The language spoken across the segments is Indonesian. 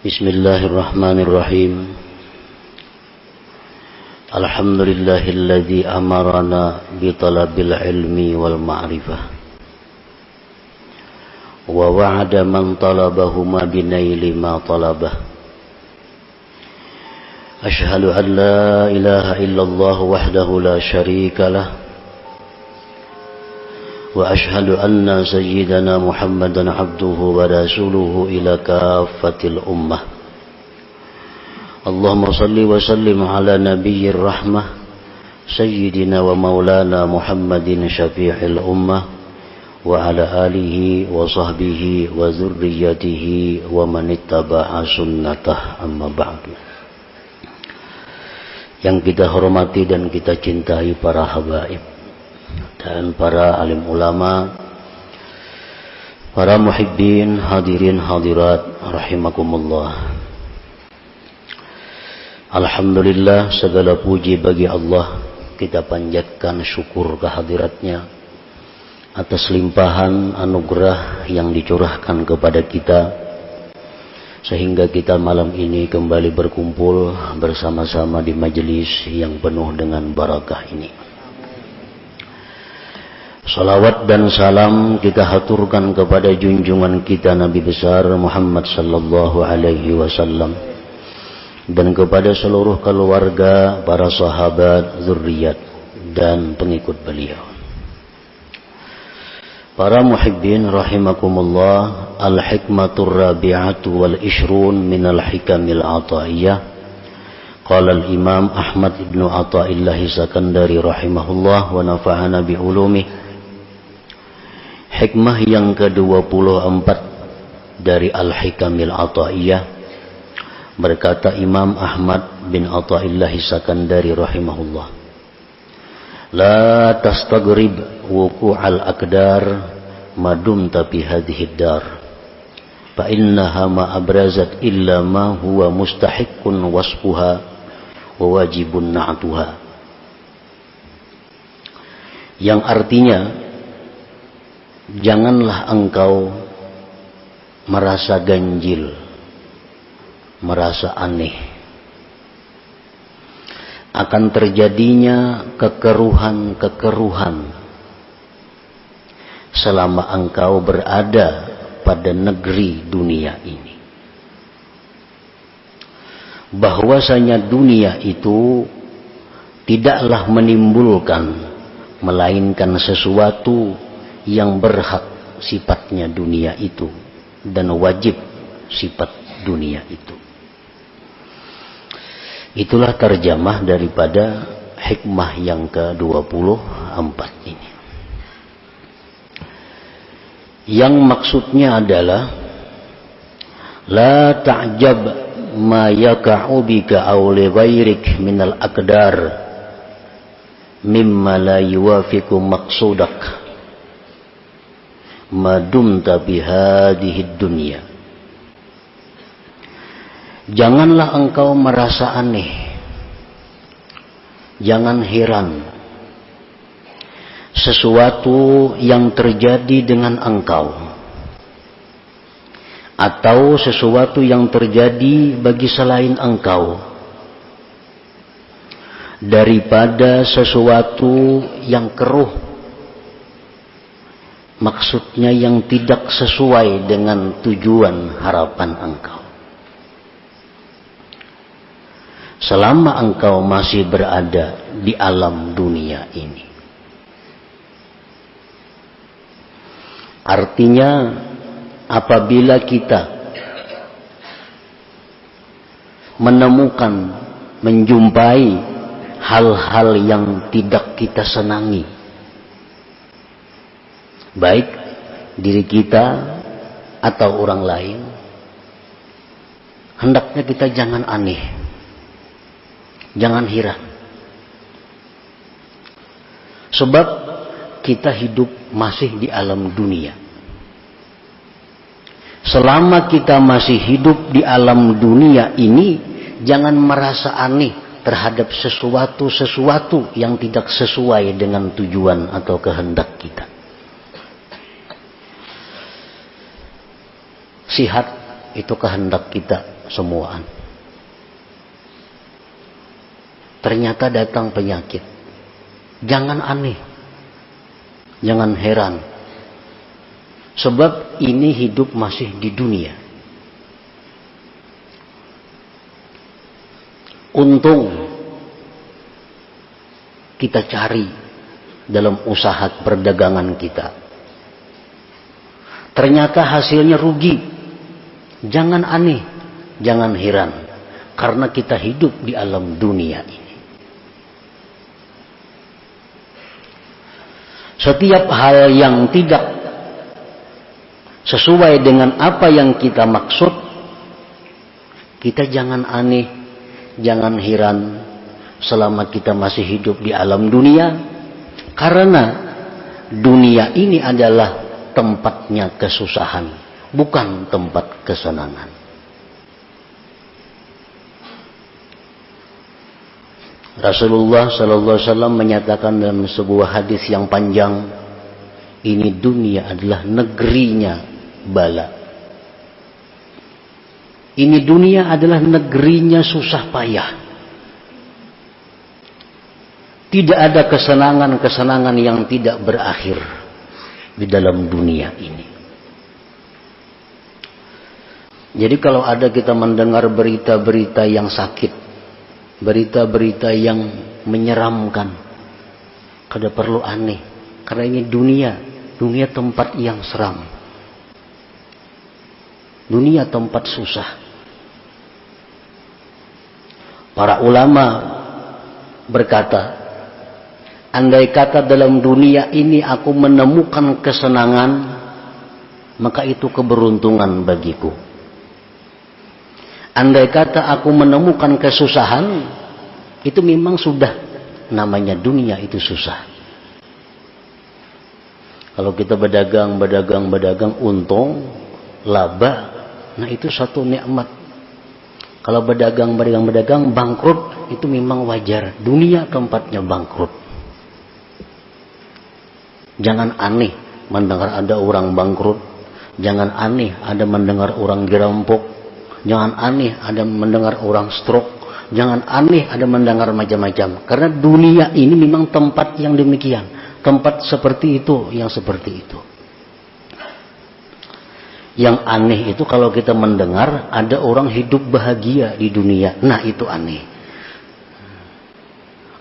Bismillahirrahmanirrahim. Alhamdulillahilladzi amarana bi talabil ilmi wal ma'rifah wa wa'ada man talabahuma bi naili ma talabah. Ashhadu an la ilaha illallah wahdahu la syarika lah wa ashhadu anna sayyidana Muhammadan abduhu wa rasuluhu ila kaffatil ummah. Allahumma salli wa sallim ala nabiyyir rahmah sayyidina wa maulana Muhammadin syafi'il ummah wa ala alihi wa sahbihi wa zurriyatihi wa man ittaba'a sunnatah, amma ba'du. Yang kita hormati dan kita cintai para habaib dan para alim ulama, para muhibbin, hadirin hadirat rahimakumullah. Alhamdulillah, segala puji bagi Allah. Kita panjatkan syukur kehadiratnya atas limpahan anugerah yang dicurahkan kepada kita, sehingga kita malam ini kembali berkumpul bersama-sama di majelis yang penuh dengan barakah ini. Salawat dan salam kita haturkan kepada junjungan kita Nabi besar Muhammad sallallahu alaihi wasallam dan kepada seluruh keluarga, para sahabat, zuriat dan pengikut beliau. Para muhibbin rahimakumullah, al-hikmatur rabi'atu wal ishrun minal hikamil ataiyah. Qala al-imam Ahmad ibn Athaillah Sakandari rahimahullah wa nafa'ana bi'ulumih. Hikmah yang ke-24 dari Al-Hikamil Ataiyah, berkata Imam Ahmad bin Athaillah Sakandari rahimahullah, la tastagrib wuqu'al aqdar madumta fi hadhihi dar fa innaha ma abrazat illa ma huwa mustahiqqun wasfuha wa wajibun na'tuha. Yang artinya, janganlah engkau merasa ganjil, merasa aneh akan terjadinya kekeruhan-kekeruhan selama engkau berada pada negeri dunia ini. Bahwasanya dunia itu tidaklah menimbulkan melainkan sesuatu yang berhak sifatnya dunia itu dan wajib sifat dunia itu. Itulah terjemah daripada hikmah yang ke-24 ini. Yang maksudnya adalah la ta'jab ma yaka'u bika aw li ghairik minal aqdar mimma la yuwafiqu maqsudak madumta bihadihid dunya. Janganlah engkau merasa aneh, jangan heran sesuatu yang terjadi dengan engkau atau sesuatu yang terjadi bagi selain engkau daripada sesuatu yang keruh, maksudnya yang tidak sesuai dengan tujuan harapan engkau. Selama engkau masih berada di alam dunia ini. Artinya, apabila kita menemukan, menjumpai hal-hal yang tidak kita senangi, baik diri kita atau orang lain, hendaknya kita jangan aneh, jangan heran. Sebab kita hidup masih di alam dunia. Selama kita masih hidup di alam dunia ini, jangan merasa aneh terhadap sesuatu yang tidak sesuai dengan tujuan atau kehendak kita. Sihat itu kehendak kita, semuaan. Ternyata datang penyakit. Jangan aneh, jangan heran, sebab ini hidup masih di dunia. Untung kita cari dalam usaha perdagangan kita. Ternyata hasilnya rugi. Jangan aneh, jangan heran, karena kita hidup di alam dunia ini. Setiap hal yang tidak sesuai dengan apa yang kita maksud, kita jangan aneh, jangan heran selama kita masih hidup di alam dunia, karena dunia ini adalah tempatnya kesusahan, bukan tempat kesenangan. Rasulullah sallallahu alaihi wasallam menyatakan dalam sebuah hadis yang panjang, ini dunia adalah negerinya bala. Ini dunia adalah negerinya susah payah. Tidak ada kesenangan-kesenangan yang tidak berakhir di dalam dunia ini. Jadi kalau ada kita mendengar berita-berita yang sakit, berita-berita yang menyeramkan, kada perlu aneh, karena ini dunia tempat yang seram, dunia tempat susah. Para ulama berkata, andai kata dalam dunia ini aku menemukan kesenangan, maka itu keberuntungan bagiku. Andai kata aku menemukan kesusahan, itu memang sudah namanya dunia itu susah. Kalau kita berdagang, untung, laba, nah itu satu nikmat. Kalau berdagang, bangkrut, itu memang wajar. Dunia tempatnya bangkrut. Jangan aneh mendengar ada orang bangkrut. Jangan aneh ada mendengar orang dirampok. Jangan aneh ada mendengar orang stroke. Jangan aneh ada mendengar macam-macam. Karena dunia ini memang tempat yang demikian. Tempat seperti itu, yang seperti itu. Yang aneh itu kalau kita mendengar ada orang hidup bahagia di dunia. Nah itu aneh.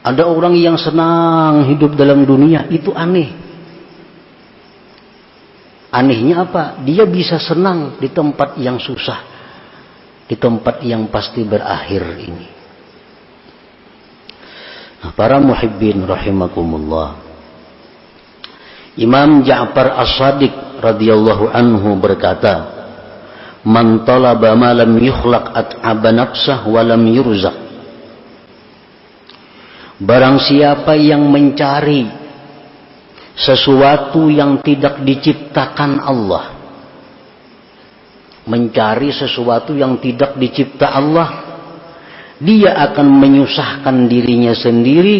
Ada orang yang senang hidup dalam dunia. Itu aneh. Anehnya apa? Dia bisa senang di tempat yang susah, di tempat yang pasti berakhir ini. Nah, para muhibbin rahimakumullah, Imam Ja'far As-Shadiq radhiyallahu anhu berkata, man talaba ma lam yukhlaq at'aba nafsah wa lam yurzaq. Barang siapa yang mencari sesuatu yang tidak diciptakan Allah, mencari sesuatu yang tidak dicipta Allah, dia akan menyusahkan dirinya sendiri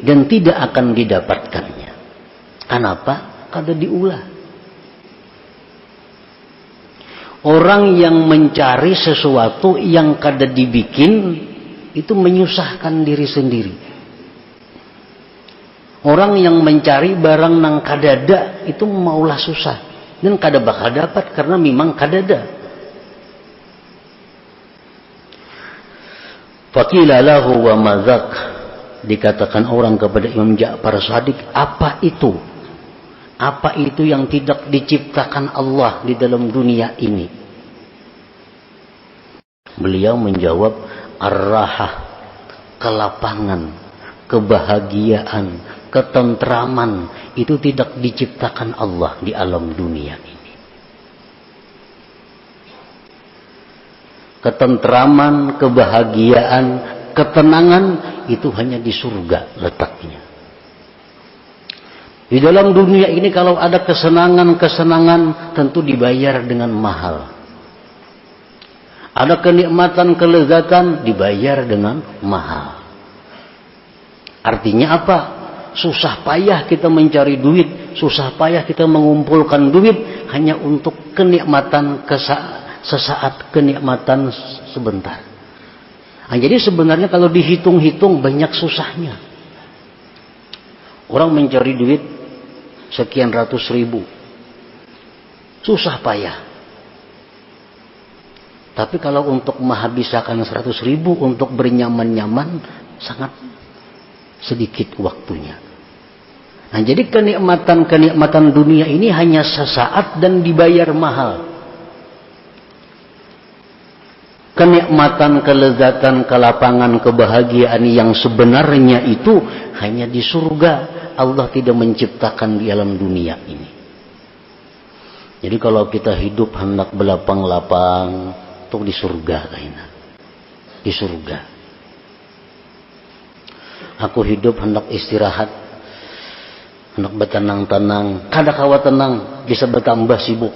dan tidak akan didapatkannya. Kenapa? Kada diulah. Orang yang mencari sesuatu yang kada dibikin, itu menyusahkan diri sendiri. Orang yang mencari barang nang kadada, itu maulah susah dan kada bakal dapat karena memang kadada. Faqila lahu wa madzak, dikatakan orang kepada Imam Ja'far Shadiq, apa itu? Apa itu yang tidak diciptakan Allah di dalam dunia ini? Beliau menjawab, ar-rahah, kelapangan, kebahagiaan, ketentraman, itu tidak diciptakan Allah di alam dunia ini. Ketentraman, kebahagiaan, ketenangan itu hanya di surga letaknya. Di dalam dunia ini kalau ada kesenangan-kesenangan tentu dibayar dengan mahal. Ada kenikmatan, kelezatan dibayar dengan mahal. Artinya apa? Susah payah kita mencari duit, susah payah kita mengumpulkan duit hanya untuk kenikmatan sesaat, kenikmatan sebentar. Nah, jadi sebenarnya kalau dihitung-hitung banyak susahnya. Orang mencari duit sekian ratus ribu, susah payah. Tapi kalau untuk menghabiskan 100 ribu untuk bernyaman-nyaman, sangat sedikit waktunya. Nah, jadi kenikmatan dunia ini hanya sesaat dan dibayar mahal. Kenikmatan, kelezatan, kelapangan, kebahagiaan yang sebenarnya itu hanya di surga. Allah tidak menciptakan di alam dunia ini. Jadi kalau kita hidup hendak belapang-lapang, itu di surga kayaknya. Di surga. Aku hidup hendak istirahat, hendak bertenang-tenang, kada kawa tenang, bisa bertambah sibuk.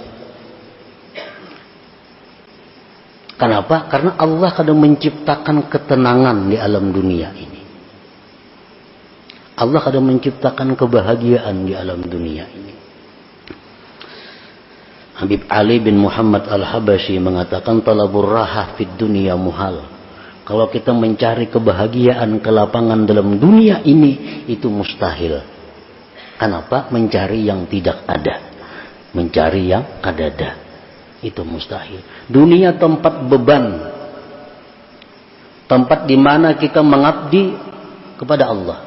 Kenapa? Karena Allah kadang menciptakan ketenangan di alam dunia ini. Allah kadang menciptakan kebahagiaan di alam dunia ini. Habib Ali bin Muhammad Al-Habashi mengatakan talabur raha fid dunia muhal. Kalau kita mencari kebahagiaan, kelapangan dalam dunia ini, itu mustahil. Kenapa? Mencari yang tidak ada. Mencari yang ada. Itu mustahil. Dunia tempat beban, tempat di mana kita mengabdi kepada Allah,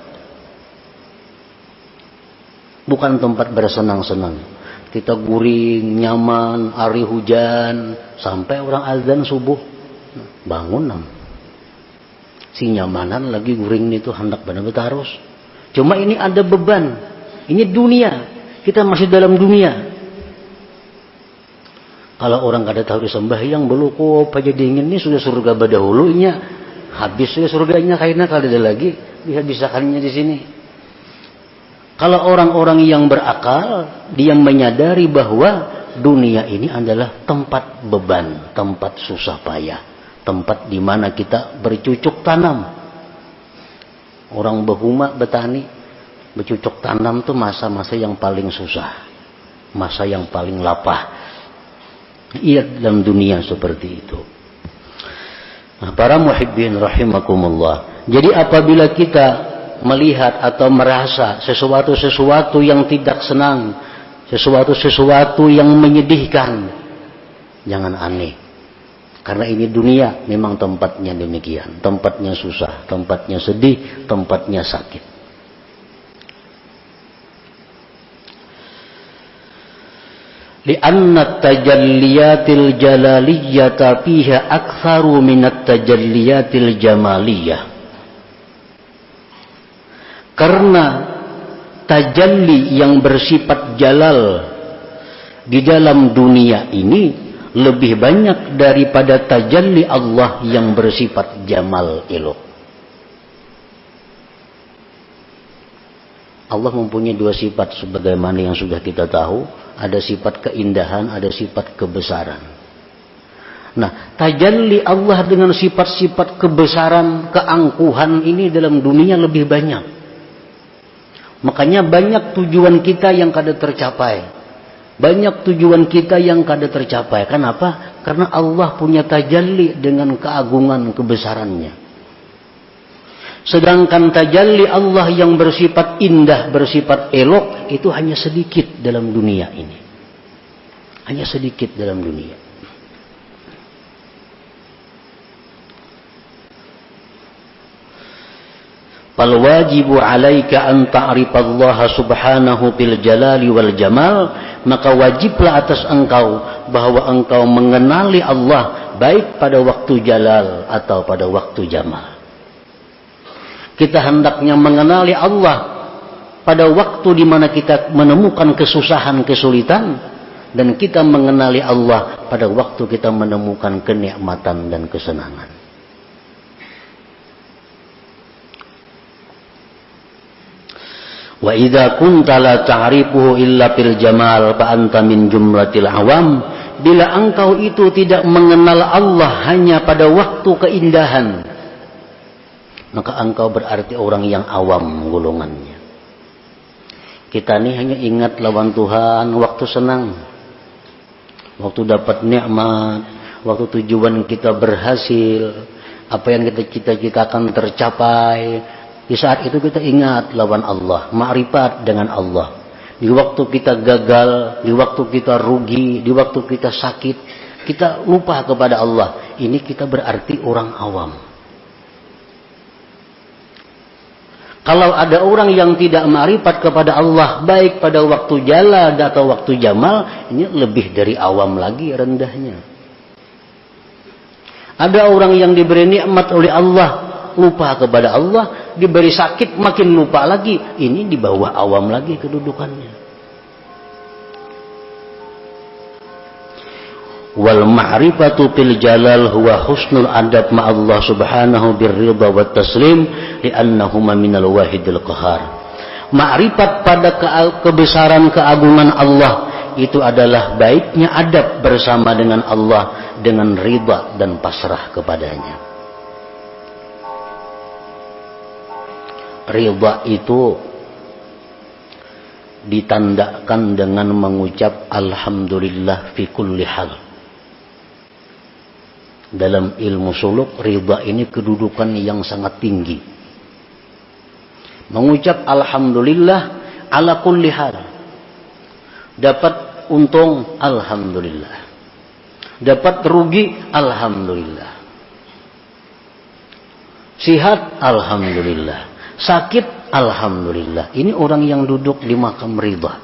bukan tempat bersenang-senang. Kita guring, nyaman, hari hujan, sampai orang azan subuh, bangun si nyamanan lagi guring itu hendak benar-benar terus. Cuma ini ada beban, ini dunia, kita masih dalam dunia. Kalau orang kada tahu disembahyang belum aja dingin ini sudah surga badahulunya, habis sudah surganya kayaknya kada ada lagi bisa-bisakannya di sini. Kalau orang-orang yang berakal, dia menyadari bahwa dunia ini adalah tempat beban, tempat susah payah, tempat di mana kita bercucuk tanam. Orang behuma betani, bercucuk tanam itu masa-masa yang paling susah, masa yang paling lapah. Iya, dalam dunia seperti itu. Nah, para muhibbin rahimakumullah. Jadi apabila kita melihat atau merasa sesuatu yang tidak senang, sesuatu yang menyedihkan, jangan aneh. Karena ini dunia memang tempatnya demikian, tempatnya susah, tempatnya sedih, tempatnya sakit. Lianna tajalliyatil jalaliyyata fiha aktsaru minat tajalliyatil jamaliyah. Karena tajalli yang bersifat jalal di dalam dunia ini lebih banyak daripada tajalli Allah yang bersifat jamal elok. Allah mempunyai dua sifat sebagaimana yang sudah kita tahu. Ada sifat keindahan, ada sifat kebesaran. Nah, tajalli Allah dengan sifat-sifat kebesaran, keangkuhan ini dalam dunia lebih banyak. Makanya banyak tujuan kita yang kada tercapai. Banyak tujuan kita yang kada tercapai. Kenapa? Karena Allah punya tajalli dengan keagungan kebesarannya. Sedangkan tajalli Allah yang bersifat indah, bersifat elok, itu hanya sedikit dalam dunia ini. Hanya sedikit dalam dunia. Fal wajibu alaika an ta'rifallaha subhanahu bil jalali wal jamal, maka wajiblah atas engkau bahwa engkau mengenali Allah baik pada waktu jalal atau pada waktu jamal. Kita hendaknya mengenali Allah pada waktu di mana kita menemukan kesusahan, kesulitan, dan kita mengenali Allah pada waktu kita menemukan kenikmatan dan kesenangan. Wa idza kunta la ta'rifuhu illa fil jamal fa anta min jumlatil awam. Bila engkau itu tidak mengenal Allah hanya pada waktu keindahan, maka engkau berarti orang yang awam golongannya. Kita ini hanya ingat lawan Tuhan waktu senang, waktu dapat nikmat, waktu tujuan kita berhasil, apa yang kita cita-citakan tercapai, di saat itu kita ingat lawan Allah, ma'rifat dengan Allah. Di waktu kita gagal, di waktu kita rugi, di waktu kita sakit, kita lupa kepada Allah. Ini kita berarti orang awam. Kalau ada orang yang tidak ma'rifat kepada Allah, baik pada waktu jalad atau waktu jamal, ini lebih dari awam lagi rendahnya. Ada orang yang diberi nikmat oleh Allah, lupa kepada Allah, diberi sakit makin lupa lagi, ini di bawah awam lagi kedudukannya. Wal ma'rifatu fil jalal huwa husnul adab ma Allah subhanahu birridha wat taslim li'annahuma minal wahidil qahar. Ma'rifat pada kebesaran keagungan Allah itu adalah baiknya adab bersama dengan Allah dengan ridha dan pasrah kepadanya. Ridha itu ditandakan dengan mengucap alhamdulillah fi kulli hal. Dalam ilmu suluk, ridha ini kedudukan yang sangat tinggi. Mengucap alhamdulillah ala kulli hal. Dapat untung, alhamdulillah. Dapat rugi, alhamdulillah. Sihat, alhamdulillah. Sakit, alhamdulillah. Ini orang yang duduk di makam ridha.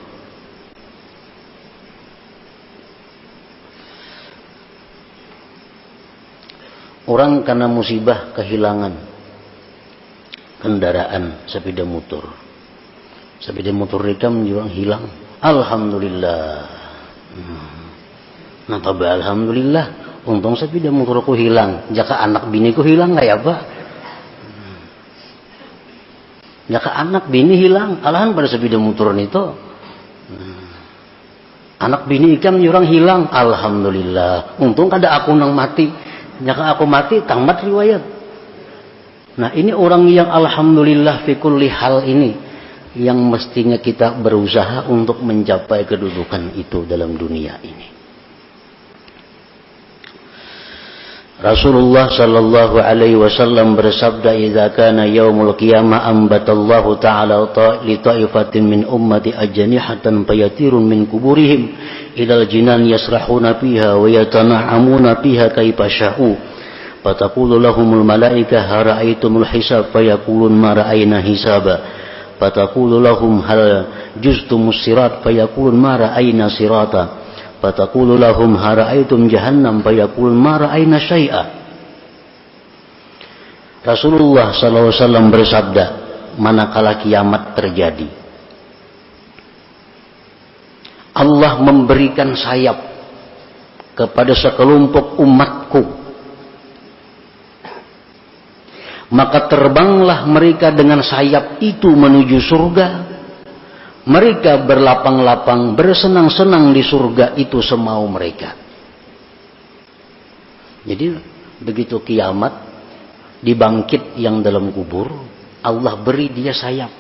Orang karena musibah kehilangan kendaraan sepeda motor. Sepeda motor mereka menjual hilang. Alhamdulillah. Napa ba alhamdulillah? Untung sepeda motorku hilang. Jaka anak biniku hilang nggak ya Pak? Jaka anak bini hilang, alahan pada sepeda motor itu. Anak bini ikan orang hilang. Alhamdulillah. Untung kada aku nang mati. Jika aku mati, tamat riwayat. Nah ini orang yang alhamdulillah fi kulli hal ini, yang mestinya kita berusaha untuk mencapai kedudukan itu dalam dunia ini. Rasulullah sallallahu alaihi wasallam bersabda, "Idza kana yaumul qiyamah ambatallahu ta'ala li ta'ifatin min ummati ajnihatan fayatirun min kuburihim ilal jinan yasrahuna fiha wa yatana'amuna fiha kaifa sya'u. Fataqulu lahumul malaikah hara'aitumul hisab fayaqulun ma ra'ayna hisaba. Fataqulu lahum hal juztumus sirat fayaqulun ma ra'ayna sirata. Fataqulu lahum hara'aitum jahannam fayaqulun ma ra'ayna syai'a." Rasulullah sallallahu alaihi wasallam bersabda, manakala kiamat terjadi, Allah memberikan sayap kepada sekelompok umatku, maka terbanglah mereka dengan sayap itu menuju surga. Mereka berlapang-lapang, bersenang-senang di surga itu semau mereka. Jadi begitu kiamat, dibangkit yang dalam kubur, Allah beri dia sayap.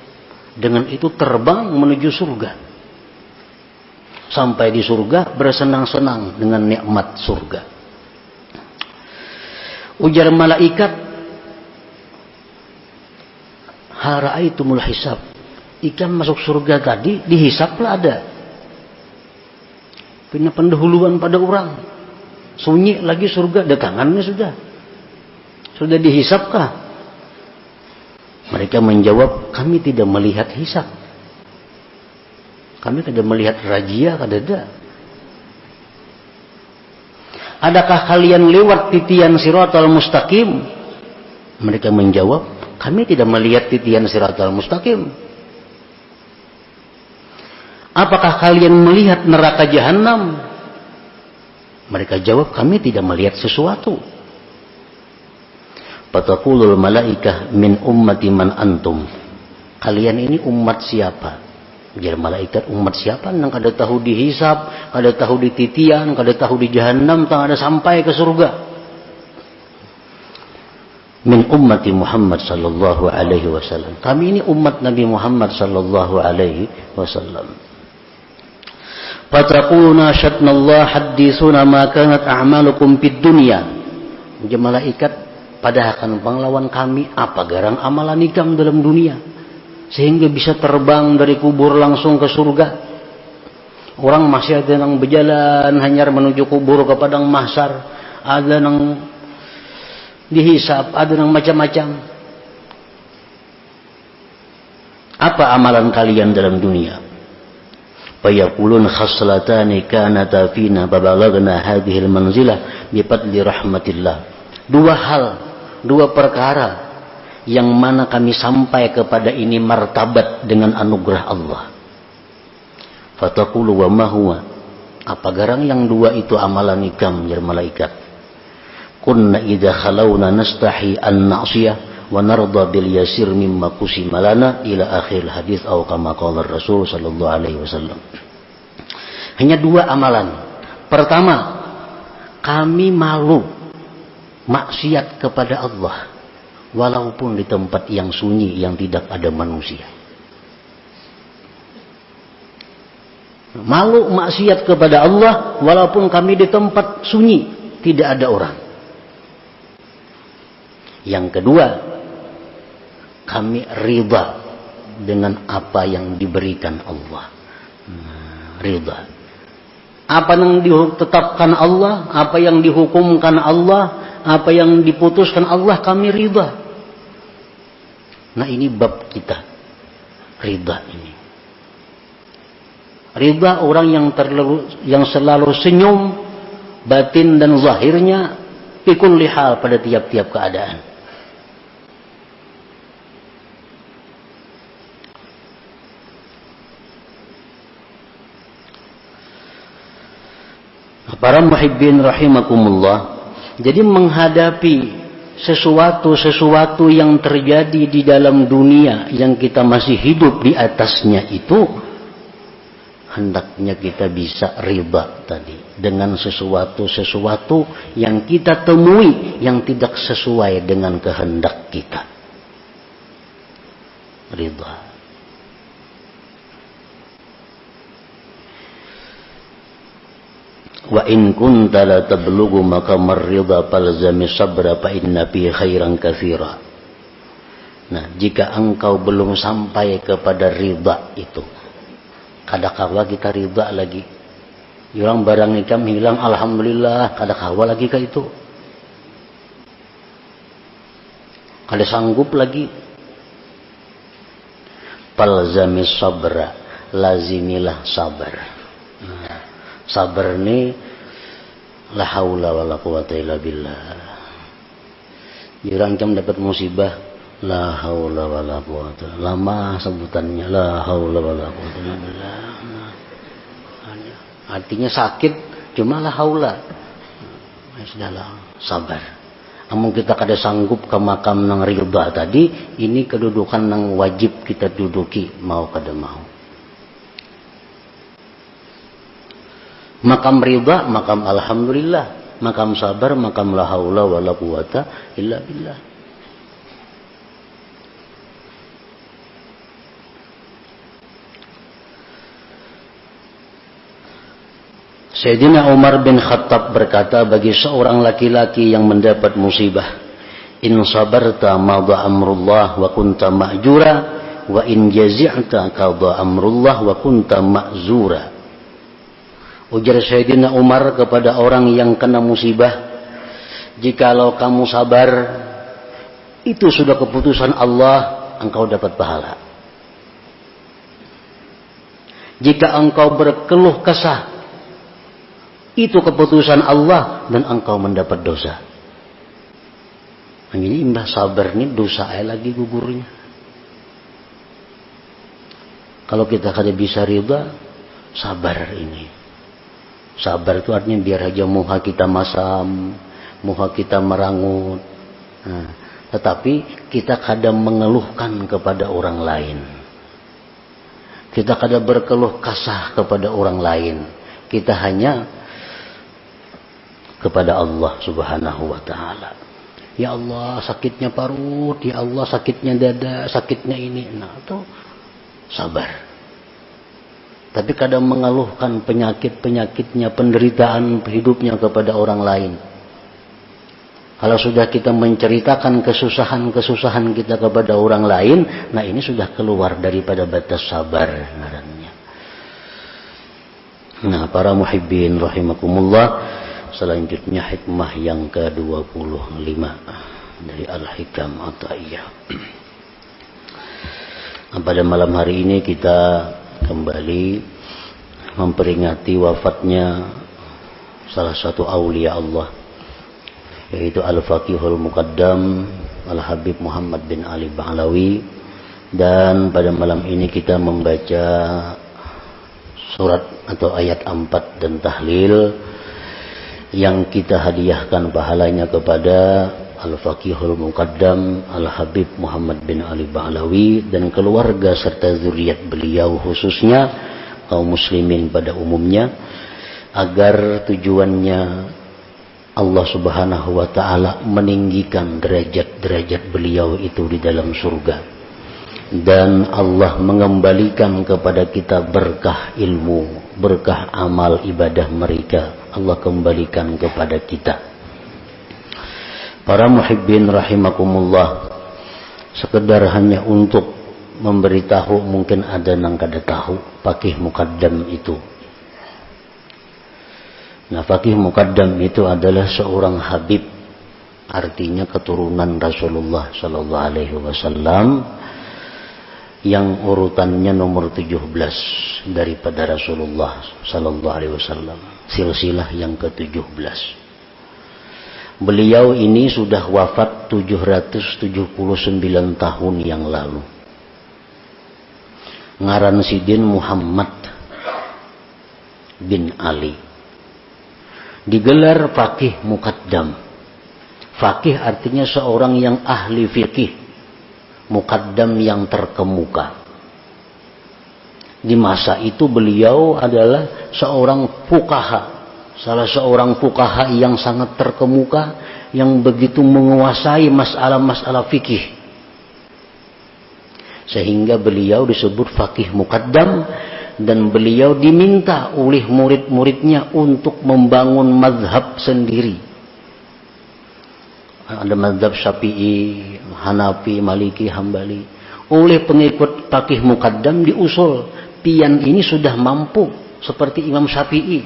Dengan itu terbang menuju surga. Sampai di surga bersenang-senang dengan nikmat surga. Ujar malaikat, hara'aitumul hisab. Ikan masuk surga tadi dihisaplah ada. Punya pendahuluan pada orang. Sunyi lagi surga, datangannya sudah dihisapkah? Mereka menjawab, kami tidak melihat hisap. Kami tidak melihat razia, kada. Adakah kalian lewat titian siratal mustaqim? Mereka menjawab, kami tidak melihat titian siratal mustaqim. Apakah kalian melihat neraka jahanam? Mereka jawab, kami tidak melihat sesuatu. Fataqulul malaikah min ummati man antum. Kalian ini umat siapa? Jadi malaikat, umat siapa? Nang kada tahu dihisab, kada tahu di titian, kada tahu di jahanam, tak ada sampai ke surga. Min ummati Muhammad sallallahu alaihi wasallam. Kami ini umat Nabi Muhammad sallallahu alaihi wasallam. Fataquluna syatnallah hadditsuna ma kanat a'malukum fid dunya. Malaikat padahal panglawan kami apa garang amalan ikam dalam dunia sehingga bisa terbang dari kubur langsung ke surga. Orang masih ada yang berjalan hanyar menuju kubur ke padang mahsyar, ada yang dihisab, ada yang macam-macam. Apa amalan kalian dalam dunia? Fayaqulun khaslatani kanata fina babalagna hadhil manzilah bifadli rahmatillah. Dua perkara yang mana kami sampai kepada ini martabat dengan anugerah Allah. Fataqulu wa ma huwa? Apa garang yang dua itu amalan ikam ya malaikat? Kunna idza khalawna nastahi an na'siyah wa narda bil yasir mimma qusima lana ila akhir hadis atau kama qala Rasul sallallahu alaihi wasallam. Hanya dua amalan. Pertama, kami malu maksiat kepada Allah walaupun di tempat yang sunyi yang tidak ada manusia. Malu maksiat kepada Allah walaupun kami di tempat sunyi tidak ada orang. Yang kedua, kami ridha dengan apa yang diberikan Allah. Ridha. Apa yang ditetapkan Allah, apa yang dihukumkan Allah, apa yang diputuskan Allah, kami ridha. Nah ini bab kita. Ridha ini. Ridha orang yang selalu senyum, batin dan zahirnya pikul lihal pada tiap-tiap keadaan. Para muhibbin rahimakumullah, jadi menghadapi sesuatu yang terjadi di dalam dunia yang kita masih hidup di atasnya itu, hendaknya kita bisa riba tadi dengan sesuatu yang kita temui yang tidak sesuai dengan kehendak kita. Riba. Wa in kunta la tablughu maqamar ridha falzami sabra fa inna fi khairan katsira. Nah, jika engkau belum sampai kepada ridha itu, kadang-kala kita ridha lagi. Orang barang ikam hilang, alhamdulillah, kadang-kala lagi ke itu. Kada sanggup lagi. Falzami sabra, lazimilah sabar. Nah, sabar ni la haula wala quwata illa billah. Jirancam dapat musibah, la haula wala quwata. Lama sebutannya la haula wala quwata illa billah. Artinya sakit cuma la haula. Sudahlah, sabar. Amun kita kada sanggup ke makam nang ridha tadi, ini kedudukan nang wajib kita duduki mau kada mau. Makam ridha, makam alhamdulillah, makam sabar, makam la haula wala quwata illa billah. Sayyidina Umar bin Khattab berkata bagi seorang laki-laki yang mendapat musibah, in sabarta madha amrullah wa kunta ma'jura wa in jazi'ta qada amrullah wa kunta ma'zura. Ujar Sayyidina Umar kepada orang yang kena musibah, jikalau kamu sabar, itu sudah keputusan Allah, engkau dapat pahala. Jika engkau berkeluh kesah, itu keputusan Allah dan engkau mendapat dosa. Ini imbah sabar ini dosa lagi gugurnya. Kalau kita kada bisa ridha, sabar ini. Sabar itu artinya biar aja muha kita masam, muha kita merangut. Nah, tetapi kita kadang mengeluhkan kepada orang lain. Kita kadang berkeluh kasah kepada orang lain. Kita hanya kepada Allah Subhanahu wa taala. Ya Allah, sakitnya parut, ya Allah sakitnya dada, sakitnya ini. Nah, itu sabar. tapi kadang mengeluhkan penyakit-penyakitnya, penderitaan hidupnya kepada orang lain. Kalau sudah kita menceritakan kesusahan-kesusahan kita kepada orang lain, nah ini sudah keluar daripada batas sabar ngarannya. Nah, para muhibbin rahimakumullah, selanjutnya hikmah yang ke-25 dari Al-Hikam Athaiyah. Pada malam hari ini kita kembali memperingati wafatnya salah satu aulia Allah, yaitu Al-Faqihul Muqaddam Al-Habib Muhammad bin Ali Ba'alawi. Dan pada malam ini kita membaca surat atau ayat 4 dan tahlil yang kita hadiahkan pahalanya kepada Al-Faqihul Muqaddam Al-Habib Muhammad bin Ali Ba'alawi dan keluarga serta zuriat beliau, khususnya kaum muslimin pada umumnya, agar tujuannya Allah Subhanahu wa ta'ala meninggikan derajat-derajat beliau itu di dalam surga, dan Allah mengembalikan kepada kita berkah ilmu, berkah amal ibadah mereka, Allah kembalikan kepada kita. Para muhibbin rahimakumullah, sekedar hanya untuk memberitahu, mungkin ada nang kada tahu Faqih Muqaddam itu. Nah, Faqih Muqaddam itu adalah seorang habib, artinya keturunan Rasulullah sallallahu alaihi wasallam, yang urutannya nomor 17 daripada Rasulullah sallallahu alaihi wasallam, silsilah yang ke-17. Beliau ini sudah wafat 779 tahun yang lalu. Ngaran sidin Muhammad bin Ali, digelar Faqih Muqaddam. Faqih artinya seorang yang ahli fikih, Muqaddam yang terkemuka. Di masa itu beliau adalah seorang fuqaha, salah seorang fuqaha yang sangat terkemuka, yang begitu menguasai masalah-masalah fikih, sehingga beliau disebut Faqih Muqaddam. Dan beliau diminta oleh murid-muridnya untuk membangun mazhab sendiri. Ada mazhab Syafi'i, Hanafi, Maliki, Hambali. Oleh pengikut Faqih Muqaddam diusul, pian ini sudah mampu seperti Imam Syafi'i,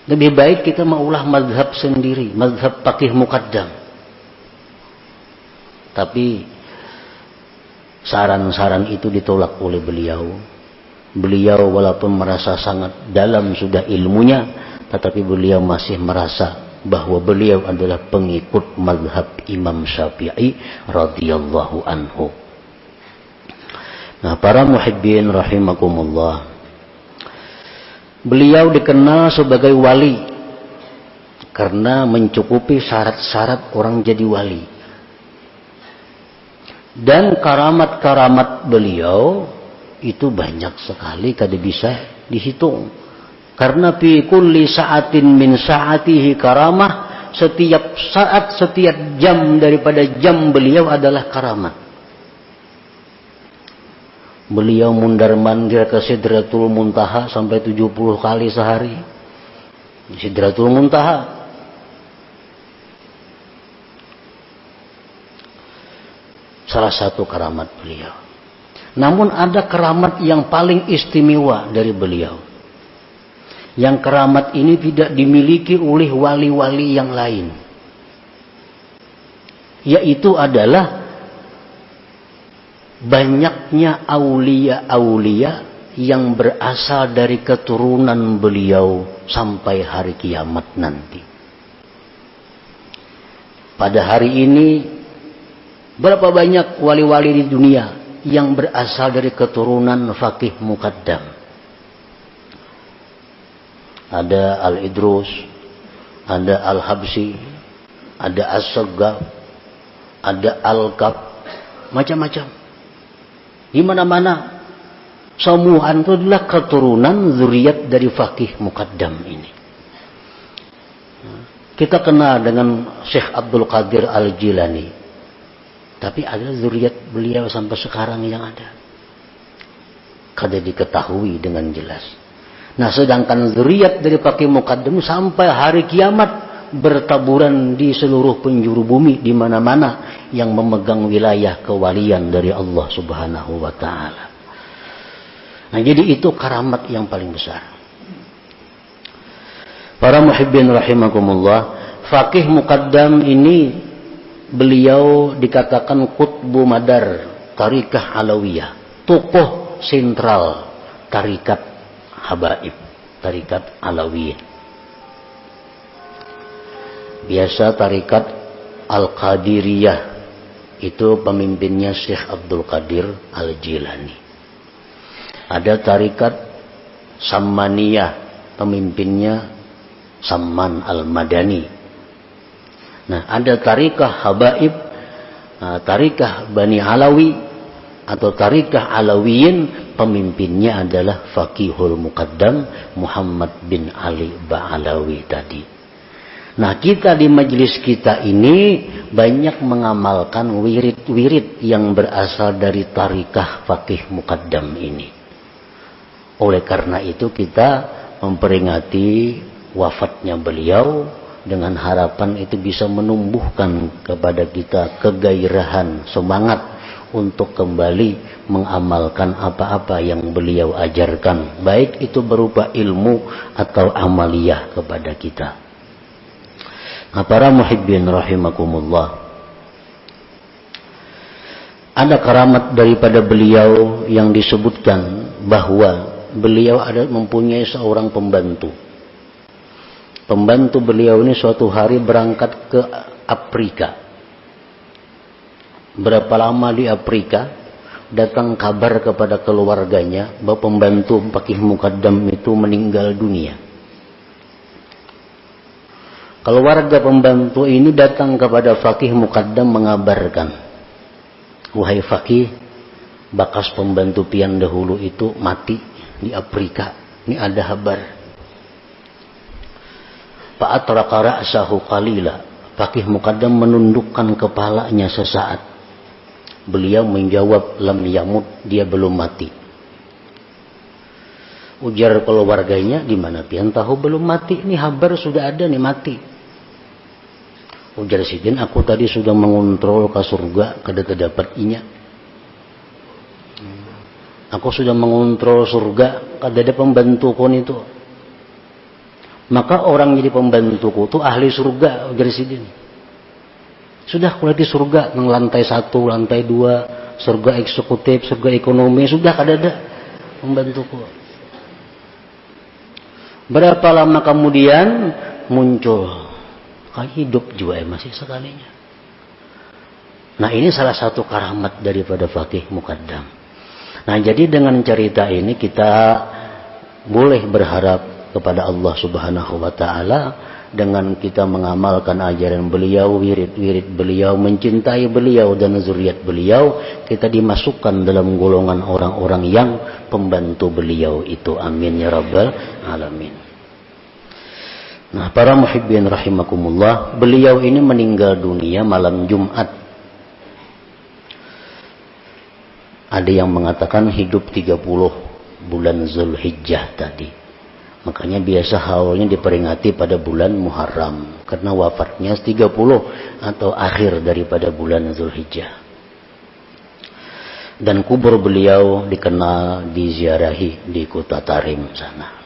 lebih baik kita maulah mazhab sendiri, mazhab Faqih Muqaddam. Tapi saran-saran itu ditolak oleh beliau. Beliau walaupun merasa sangat dalam sudah ilmunya, tetapi beliau masih merasa bahwa beliau adalah pengikut mazhab Imam Syafi'i radhiyallahu anhu. Nah, para muhibbin rahimakumullah, beliau dikenal sebagai wali karena mencukupi syarat-syarat orang jadi wali. Dan karamat-karamat beliau itu banyak sekali, kada bisa dihitung. Karena fi kulli sa'atin min sa'atihi karamah, setiap saat, setiap jam daripada jam beliau adalah karamat. Beliau mundar-mandir ke Sidratul Muntaha sampai 70 kali sehari. Sidratul Muntaha. Salah satu karamat beliau. Namun ada keramat yang paling istimewa dari beliau. Yang keramat ini tidak dimiliki oleh wali-wali yang lain. Yaitu adalah banyaknya aulia-aulia yang berasal dari keturunan beliau sampai hari kiamat nanti. Pada hari ini, berapa banyak wali-wali di dunia yang berasal dari keturunan Faqih Muqaddam? Ada Al-Idrus, ada Al-Habsi, ada As-Saggaf, ada Al-Kab, macam-macam. Di mana-mana semua itu adalah keturunan zuriat dari Faqih Muqaddam ini. Kita kenal dengan Syekh Abdul Qadir Al-Jilani. Tapi ada zuriat beliau sampai sekarang yang ada. ada diketahui dengan jelas. Nah, sedangkan zuriat dari Faqih Muqaddam sampai hari kiamat bertaburan di seluruh penjuru bumi, di mana-mana yang memegang wilayah kewalian dari Allah Subhanahu wa taala. Nah, jadi itu karamat yang paling besar. Para muhibbin rahimakumullah, Faqih Muqaddam ini beliau dikatakan qutbu madar tarikah Alawiyah, tokoh sentral tarikat Habaib, tarikat Alawiyah. Biasa tarikat Al-Qadiriyah itu pemimpinnya Syekh Abdul Qadir Al-Jilani. Ada tarikat Sammaniyah, pemimpinnya Samman Al-Madani. Nah, ada tarikah Habaib, tarikah Bani Alawi atau tarikah Alawiyin, pemimpinnya adalah Faqihul Muqaddam Muhammad bin Ali Ba'alawi tadi. Nah, kita di majelis kita ini banyak mengamalkan wirid-wirid yang berasal dari tarikah Faqih Muqaddam ini. Oleh karena itu kita memperingati wafatnya beliau dengan harapan itu bisa menumbuhkan kepada kita kegairahan, semangat untuk kembali mengamalkan apa-apa yang beliau ajarkan, baik itu berupa ilmu atau amaliyah kepada kita. Nah, para muhibbin rahimakumullah, ada karamat daripada beliau yang disebutkan bahwa beliau ada mempunyai seorang pembantu. Pembantu beliau ini suatu hari berangkat ke Afrika. Berapa lama di Afrika, datang kabar kepada keluarganya bahwa pembantu Faqih Muqaddam itu meninggal dunia. Keluarga pembantu ini datang kepada Faqih Muqaddam mengabarkan, wahai Faqih, bakas pembantu pian dahulu itu mati di Afrika. Ini ada kabar. Fa'atraqa ra'sahu qalila. Faqih Muqaddam menundukkan kepalanya sesaat. Beliau menjawab, lam yamut, dia belum mati. Ujar keluarganya, di mana pian tahu belum mati? Ini kabar sudah ada nih mati. Ujar sidin, aku tadi sudah mengontrol ke surga, kada terdapat inya. Aku sudah mengontrol surga, kada ada pembantuku itu. Maka orang jadi pembantuku itu ahli surga, ujar sidin. Sudah kuliah di surga, ng lantai 1, lantai 2, surga eksekutif, surga ekonomi, sudah kada ada pembantuku. Berapa lama kemudian muncul, hidup juga masih sekalinya. Nah, ini salah satu karamat daripada Faqih Muqaddam. Nah, jadi dengan cerita ini kita boleh berharap kepada Allah Subhanahu wa taala dengan kita mengamalkan ajaran beliau, wirid-wirid beliau, mencintai beliau dan zuriat beliau, kita dimasukkan dalam golongan orang-orang yang pembantu beliau itu. Amin ya rabbal alamin. Nah, para muhibbin rahimakumullah, beliau ini meninggal dunia malam Jumat. Ada yang mengatakan hidup 30 bulan Zulhijjah tadi. Makanya biasa haulnya diperingati pada bulan Muharram, karena wafatnya 30 atau akhir daripada bulan Zulhijjah. Dan kubur beliau dikenal, diziarahi di kota Tarim sana.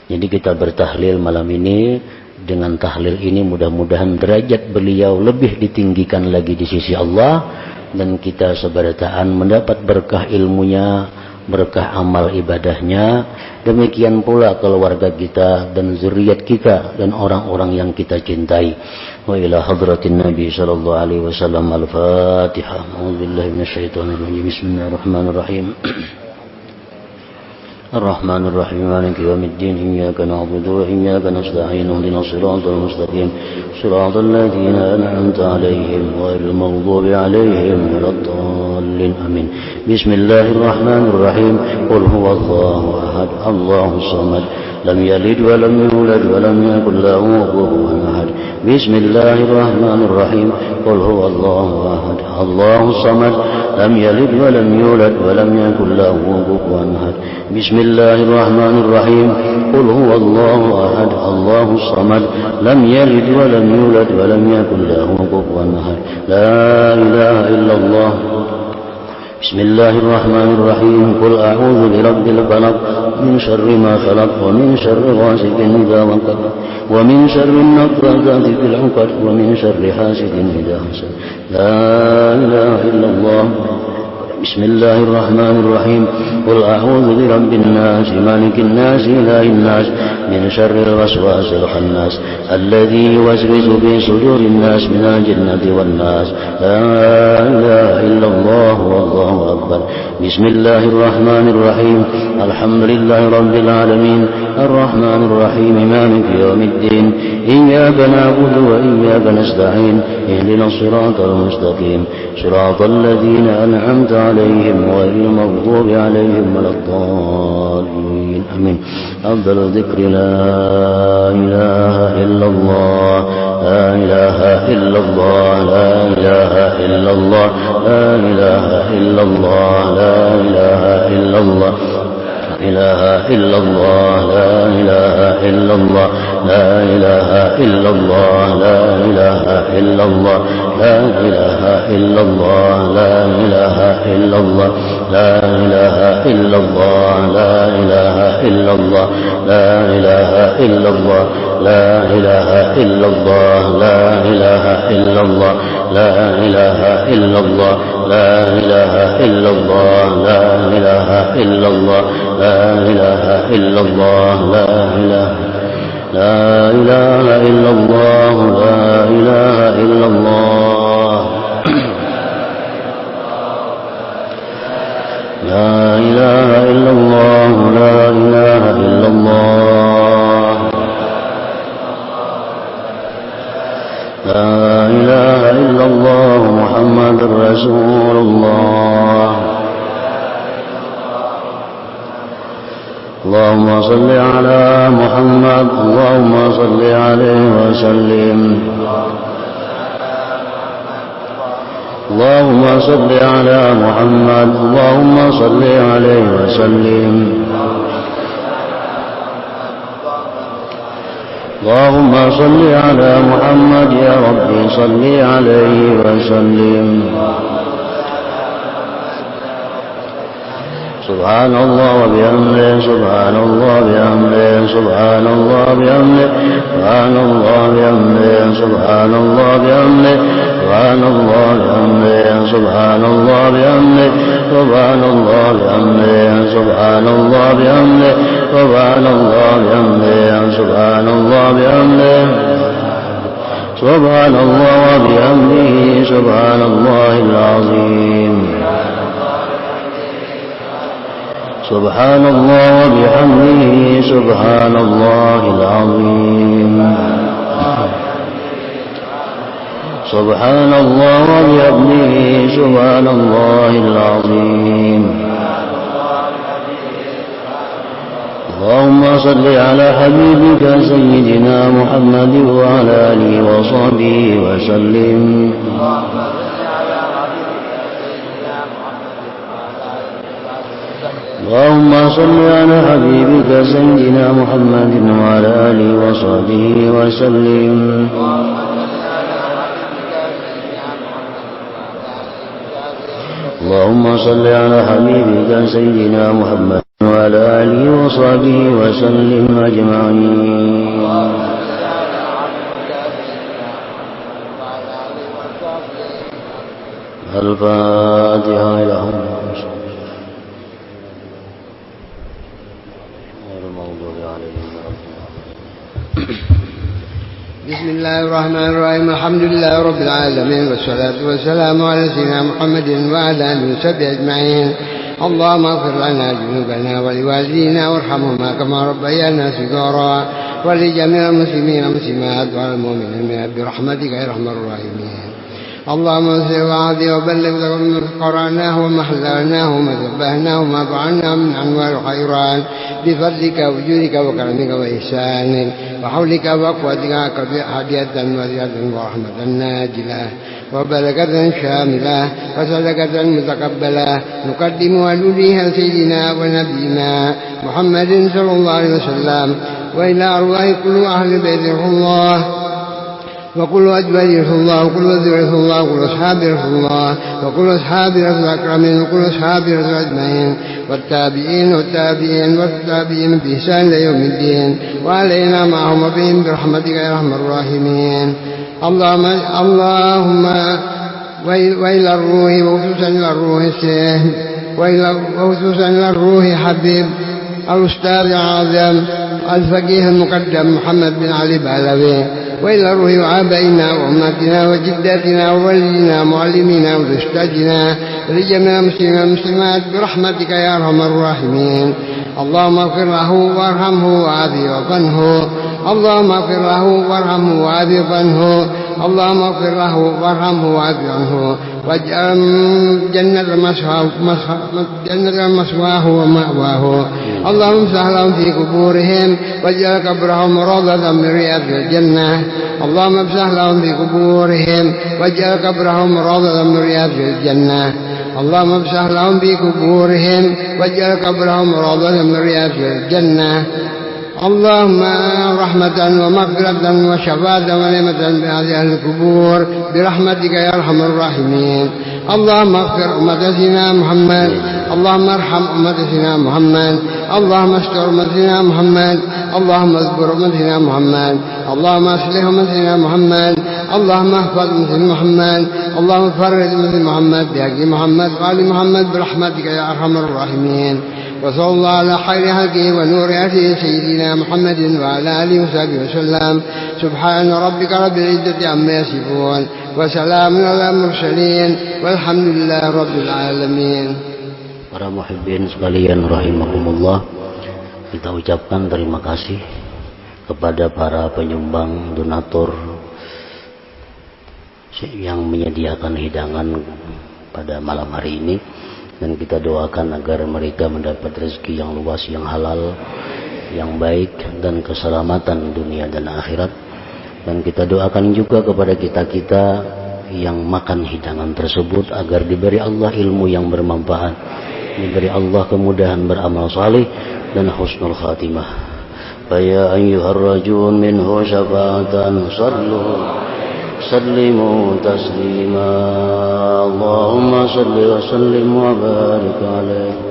Jadi kita bertahlil malam ini. Dengan tahlil ini mudah-mudahan derajat beliau lebih ditinggikan lagi di sisi Allah, dan kita seberataan mendapat berkah ilmunya, berkah amal ibadahnya. Demikian pula keluarga kita dan zuriat kita dan orang-orang yang kita cintai. Wa ila hadratin Nabi sallallahu alaihi wasallam. Al-Fatihah. A'udzubillahi minasyaitonir rajim. Bismillahirrahmanirrahim. الرحمن الرحيم مالك يوم الدين إياك نعبد وإياك نستعين اهدنا الصراط المستقيم صراط الذين أنعمت عليهم غير المغضوب عليهم ولا الضالين آمين. بسم الله الرحمن الرحيم قل هو الله أحد الله الصمد لم يلد ولم يولد ولم يكن له كفوا أحد بسم الله الرحمن الرحيم قل هو الله أحد الله الصمد لم يلد ولم يولد ولم يكن له كفوا أحد بسم الله الرحمن الرحيم قل هو الله أحد الله الصمد لم يلد ولم يولد ولم يكن له كفوا أحد لا إله إلا الله بسم الله الرحمن الرحيم قل أعوذ برب الفلق من شر ما خلق ومن شر غاسق إذا وقب ومن شر النفاثات في العقد ومن شر حاسد إذا حسد لا إله إلا الله بسم الله الرحمن الرحيم قل أعوذ برب الناس مالك الناس إله الناس من شر الوسواس الخناس الذي يوسوس في صدور الناس من الجنة والناس لا إله إلا الله والله أكبر بسم الله الرحمن الرحيم الحمد لله رب العالمين الرحمن الرحيم مالك يوم الدين إياك نعبد وإياك نستعين اهدنا الصراط المستقيم صراط الذين أنعمت عليهم غير المغضوب عليهم ولا الضالين آمين أفضل الذكر لا إله إلا الله لا إله إلا الله لا إله إلا الله لا إله إلا الله لا إله إلا الله إله إلا الله لا إله إلا الله لا إله إلا الله لا إله إلا الله لا إله إلا الله لا إله إلا الله لا إله إلا الله لا إله إلا الله لا إله إلا الله لا إله إلا الله لا إله إلا الله لا إله إلا الله لا إله إلا الله لا إله إلا الله لا إله إلا الله لا إله لا إله إلا الله لا إله إلا الله لا إله إلا الله لا إله إلا الله لا إله إلا الله محمد رسول الله اللهم صل على محمد اللهم صل عليه وسلم اللهم صل على محمد اللهم صل عليه وسلم اللهم صل على محمد يا ربي صل عليه وسلم سبحان الله وبحمده سبحان الله بحمده سبحان الله بحمده سبحان الله بحمده سبحان الله بحمده سبحان الله بحمده سبحان الله بحمده سبحان الله بحمده سبحان الله بحمده سبحان الله بحمده سبحان الله بحمده سبحان الله وبحمده سبحان الله العظيم سبحان الله وبحمده سبحان الله العظيم سبحان الله وبحمده سبحان الله العظيم اللهم صل على حبيبك سيدنا محمد وعلى آله وصحبه وسلم اللهم صل على حبيبك سيدنا محمد وعلى آله وصحبه وسلم اللهم صل على حبيبك سيدنا محمد وعلى آله وصحبه وسلم أجمعين الفاتحة لهم بسم الله الرحمن الرحيم الحمد لله رب العالمين والصلاة والسلام على سيدنا محمد وعلى آله وصحبه أجمعين اللهم اغفر لنا ذنوبنا ولوالدينا وارحمهما كما ربيانا صغارا ولجميع المسلمين والمسلمات والمؤمنين برحمتك يا أرحم الراحمين اللهم اغفر وعافي وبلغ ما قرأناه وما حللناه وما ذبحناه وما فعلناه من أنواع الخيرات بفضلك وجودك وكرمك وإحسانك وحولك وقوتك هدية وزيادة ورحمة ناجلة وبركة شاملة وصدقة متقبلة نقدم ونوليها سيدنا ونبينا محمد صلى الله عليه وسلم وإلى أرواح كل أهل بيت الله وكل أجبار رسول الله وكل وزير رسول الله وكل أصحاب رسول الله وكل أصحاب رسول الأكرمين وكل أصحاب رسول أجمعين والتابعين والتابعين بإحسان ليوم الدين وعلينا معهم وبهم برحمتك يا أرحم الراحمين. اللهم وإلى الروح وخصوصا إلى الروح الشيخ وخصوصا إلى الروح حبيب الأستاذ العظيم الفقيه المقدم محمد بن علي بعلوي وإلى الروح آبائنا وأمهاتنا وجداتنا وولينا ومعلمينا وأستاذنا ولجميع المسلمين والمسلمات برحمتك يا أرحم الراحمين. اللهم اغفر له وارحمه وعافه وعنه اللهم اغفر له وارحمه وعافه عنه اللهم اغفر له وارحمه وعافه عنه واجعل جنة مسواه ومأواه. اللهم امسح لهم في قبورهم واجعل قبرهم روضة من رياض الجنة. اللهم امسح لهم في قبورهم واجعل قبرهم روضة من رياض الجنة. اللهم امسح لهم في قبورهم واجعل قبرهم روضة من رياض الجنة. اللهم رحمة ومغفرة وشفاعة ونعمة بهذه القبور برحمتك يا أرحم الراحمين. اللهم اغفر أمة سيدنا محمد اللهم ارحم أمة سيدنا محمد اللهم استر أمة سيدنا محمد اللهم اذكر أمة سيدنا محمد اللهم اصلح أمة سيدنا محمد اللهم احفظ أمة سيدنا محمد اللهم فرج أمة محمد بحق محمد وآل محمد برحمتك يا أرحم الراحمين. وصلى الله على خير خلقه ونور هديه سيدنا محمد وعلى آله وصحبه وسلم. سبحان ربك رب العزة عما يصفون وسلام على المرسلين والحمد لله رب العالمين. Para muhibbin sekalian rahimakumullah, kita ucapkan terima kasih kepada para penyumbang donatur yang menyediakan hidangan pada malam hari ini, dan kita doakan agar mereka mendapat rezeki yang luas, yang halal, yang baik, dan keselamatan dunia dan akhirat. Dan kita doakan juga kepada kita-kita yang makan hidangan tersebut agar diberi Allah ilmu yang bermanfaat, diberi Allah kemudahan beramal salih dan husnul khatimah. Faya ayyuhar rajun minhu syafa'atan sallimu taslima. Allahumma salli wa sallim wa barik alaihi